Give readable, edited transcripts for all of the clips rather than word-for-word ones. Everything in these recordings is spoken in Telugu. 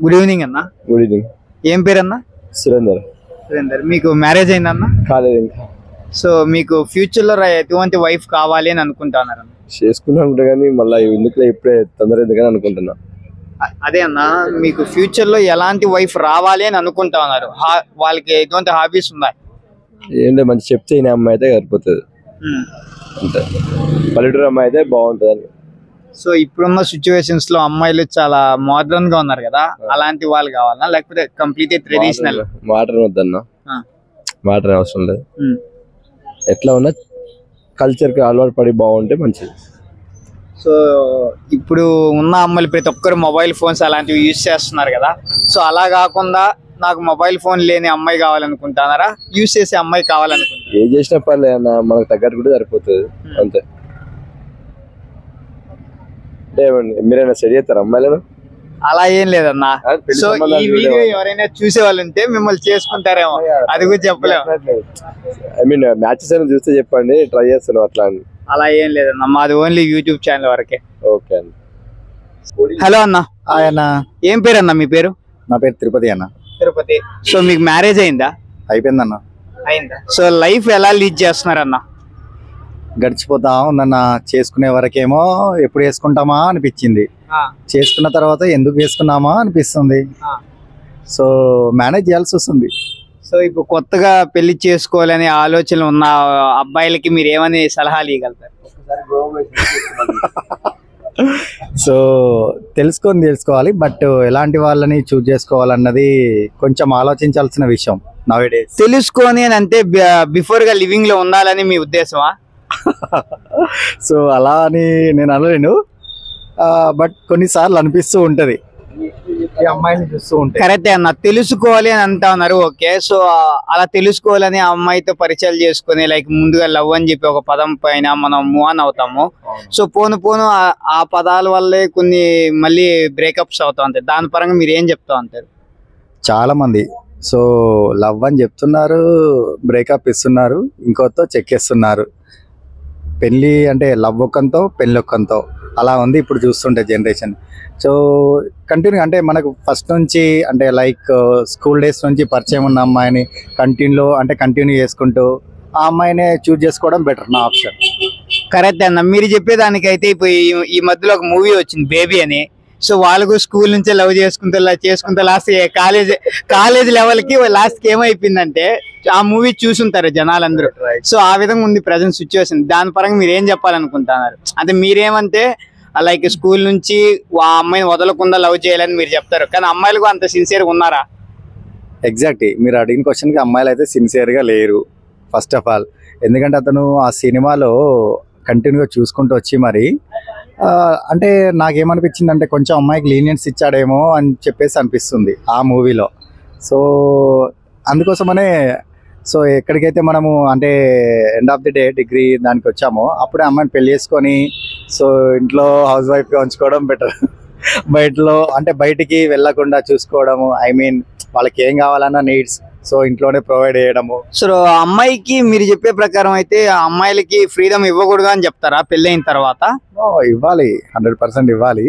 గుడ్ ఈవినింగ్ అన్న. Good evening. ఏం పేరు అన్న? సురేందర్. సురేందర్. మీకు మ్యారేజ్ అయిందన్న? కాలేదు ఇంకా. సో మీకు ఫ్యూచర్ లో ఎటువంటి వైఫ్ కావాలి అని అనుకుంటున్నారు? చేసుకున్నా ఉంటా కానీ మళ్ళీ ఎందుకు ఇప్పుడే తొందర ఎందుకని అనుకుంటున్నా. అదే అన్న, మీకు ఫ్యూచర్ లో ఎలాంటి వైఫ్ రావాలి అని అనుకుంటున్నారు? వాళ్ళకి ఎటువంటి హాబీస్ ఉన్నాయి? ఏంటంటే మంచి చెప్తే ఈ అమ్మాయి అయితే సరిపోతుంది అంతే. పల్లెటూరు అమ్మాయి అయితే బాగుంటుంది. సో ఇప్పుడున్న సిచ్యువేషన్స్ లో అమ్మాయిలు చాలా మోడర్న్ గా ఉన్నారు కదా, అలాంటి వాళ్ళు కావాలన్నా లేకపోతే కంప్లీట్ ట్రెడిషనల్? మోడర్న్ వద్దన్నా, మోడర్న్ అవసరం లేదు. ఎట్లా ఉన్నా కల్చర్ కి అలవాటు పడి బాగుంటే మంచిది. సో ఇప్పుడు ఉన్న అమ్మాయిలు ప్రతి ఒక్కరు మొబైల్ ఫోన్స్ అలాంటివి యూజ్ చేస్తున్నారు కదా, సో అలా కాకుండా నాకు మొబైల్ ఫోన్ లేని అమ్మాయి కావాలనుకుంటున్నారా, యూజ్ చేసే అమ్మాయి కావాలనుకుంటున్నారా? ఏం చేసినా పర్లేదు అన్న, మనకు తగ్గట్టు కూడా సరిపోతుంది అంతే. అంటే మీరైనా సెట్ చేస్తారా అమ్మాయిలను? అలా ఏం లేదన్నా. సో ఈ వీడియో ఎవరైనా చూసే వాళ్ళు ఉంటే మిమ్మల్ని చేసుకుంటారేమో, అది కూడా చెప్పలేము. ఐ మీన్ మ్యాచెస్ అని చూస్తే చెప్పండి, ట్రై చేస్తాను అట్లా అని. అలా ఏం లేదన్నా, మాది ఓన్లీ యూట్యూబ్ ఛానల్ వరకే. ఓకే అన్న. హలో అన్న. అన్న, ఏం పేరు అన్న మీ పేరు? నా పేరు తిరుపతి అన్న. తిరుపతి. సో మీకు మ్యారేజ్ అయిందా? అయిపోయిందన్న. అయిందా? సో లైఫ్ ఎలా లీడ్ చేస్తున్నారన్న? గడిచిపోతా ఉందన్న. చేసుకునే వరకేమో ఎప్పుడు వేసుకుంటామా అనిపించింది, చేసుకున్న తర్వాత ఎందుకు వేసుకున్నామా అనిపిస్తుంది. సో మేనేజ్ చేయాల్సి వస్తుంది. సో ఇప్పుడు కొత్తగా పెళ్లి చేసుకోవాలనే ఆలోచన ఉన్న అబ్బాయిలకి మీరు ఏమని సలహాలు ఇవ్వగలుగుతారు? సో తెలుసుకోవాలి, బట్ ఎలాంటి వాళ్ళని చూజ్ చేసుకోవాలన్నది కొంచెం ఆలోచించాల్సిన విషయం నౌ-ఏ-డేస్. తెలుసుకొని అని అంటే బిఫోర్ గా లివింగ్ లో ఉండాలని మీ ఉద్దేశమా? సో అలా అని నేను అనలేను, బట్ కొన్నిసార్లు అనిపిస్తూ ఉంటది ఈ అమ్మాయిని చూస్తూ ఉంటే. కరెక్టే అన్న, తెలుసుకోవాలి అని అంటా ఉన్నారు. ఓకే, సో అలా తెలుసుకోవాలని ఆ అమ్మాయితో పరిచయాలు చేసుకుని లైక్ ముందుగా లవ్ అని చెప్పి ఒక పదం పైన మనం మూవ్ ఆన్ అవుతాము. సో పోను ఆ పదాల వల్లే కొన్ని మళ్ళీ బ్రేకప్స్ అవుతా ఉంటాయి. దాని పరంగా మీరు ఏం చెప్తా ఉంటారు? చాలా మంది సో లవ్ అని చెప్తున్నారు, బ్రేకప్ ఇస్తున్నారు, ఇంకోతో చెక్కేస్తున్నారు. పెళ్ళి అంటే లవ్ ఒక్కంతో పెళ్ళి ఒక్కంతో అలా ఉంది ఇప్పుడు చూస్తుంటే జనరేషన్. సో కంటిన్యూ అంటే మనకు ఫస్ట్ నుంచి అంటే లైక్ స్కూల్ డేస్ నుంచి పరిచయం ఉన్న అమ్మాయిని కంటిన్యూ చేసుకుంటూ ఆ అమ్మాయినే చూజ్ చేసుకోవడం బెటర్ నా ఆప్షన్. కరెక్ట్ అన్న, మీరు చెప్పేదానికైతే ఇప్పుడు ఈ మధ్యలో ఒక మూవీ వచ్చింది బేబీ అని. సో వాళ్ళకు స్కూల్ నుంచే లవ్ చేసుకుంటూ లాస్ట్ కాలేజ్ లెవెల్ కి లాస్ట్ కి ఏమైపోయిందంటే ఆ మూవీ చూసుంటారు జనాలందరూ. సో ఆ విధంగా ఉంది ప్రజెంట్ సిచ్యువేషన్. దాని పరంగా మీరు ఏం చెప్పాలనుకుంటున్నారు? అంటే మీరేమంటే లైక్ స్కూల్ నుంచి ఆ అమ్మాయిని వదలకుండా లవ్ చేయాలని మీరు చెప్తారు, కానీ అమ్మాయిలకు అంత సిన్సియర్గా ఉన్నారా? ఎగ్జాక్ట్లీ మీరు అడిగిన క్వశ్చన్కి అమ్మాయిలు అయితే సిన్సియర్గా లేరు ఫస్ట్ ఆఫ్ ఆల్. ఎందుకంటే అతను ఆ సినిమాలో కంటిన్యూగా చూసుకుంటూ వచ్చి మరి అంటే నాకేమనిపించింది అంటే కొంచెం అమ్మాయికి లీనియన్స్ ఇచ్చాడేమో అని చెప్పేసి అనిపిస్తుంది ఆ మూవీలో. సో అందుకోసమనే సో ఎక్కడికైతే మనము అంటే end of the day degree దానికి వచ్చామో అప్పుడే అమ్మాయిని పెళ్లి చేసుకొని సో ఇంట్లో హౌస్ వైఫ్గా ఉంచుకోవడం బెటర్. బయటికి వెళ్ళకుండా చూసుకోవడము, ఐ మీన్ వాళ్ళకి ఏం కావాలన్నా నీడ్స్ సో ఇంట్లోనే ప్రొవైడ్ చేయడము. సో అమ్మాయికి మీరు చెప్పే ప్రకారం అయితే ఆ అమ్మాయిలకి ఫ్రీడమ్ ఇవ్వకూడదు అని చెప్తారా పెళ్ళైన తర్వాత? ఇవ్వాలి, 100% ఇవ్వాలి,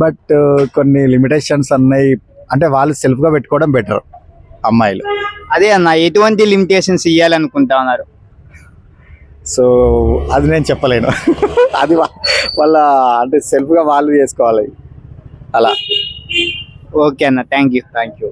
బట్ కొన్ని లిమిటేషన్స్ అన్నాయి. అంటే వాళ్ళు సెల్ఫ్గా పెట్టుకోవడం బెటర్ అమ్మాయిలు. అదే అన్న, ఎటువంటి లిమిటేషన్స్ ఇవ్వాలనుకుంటా ఉన్నారు? సో అది నేను చెప్పలేను. అది వాళ్ళ అంటే సెల్ఫ్గా వాళ్ళు చేసుకోవాలి అలా. ఓకే అన్న, థ్యాంక్ యూ.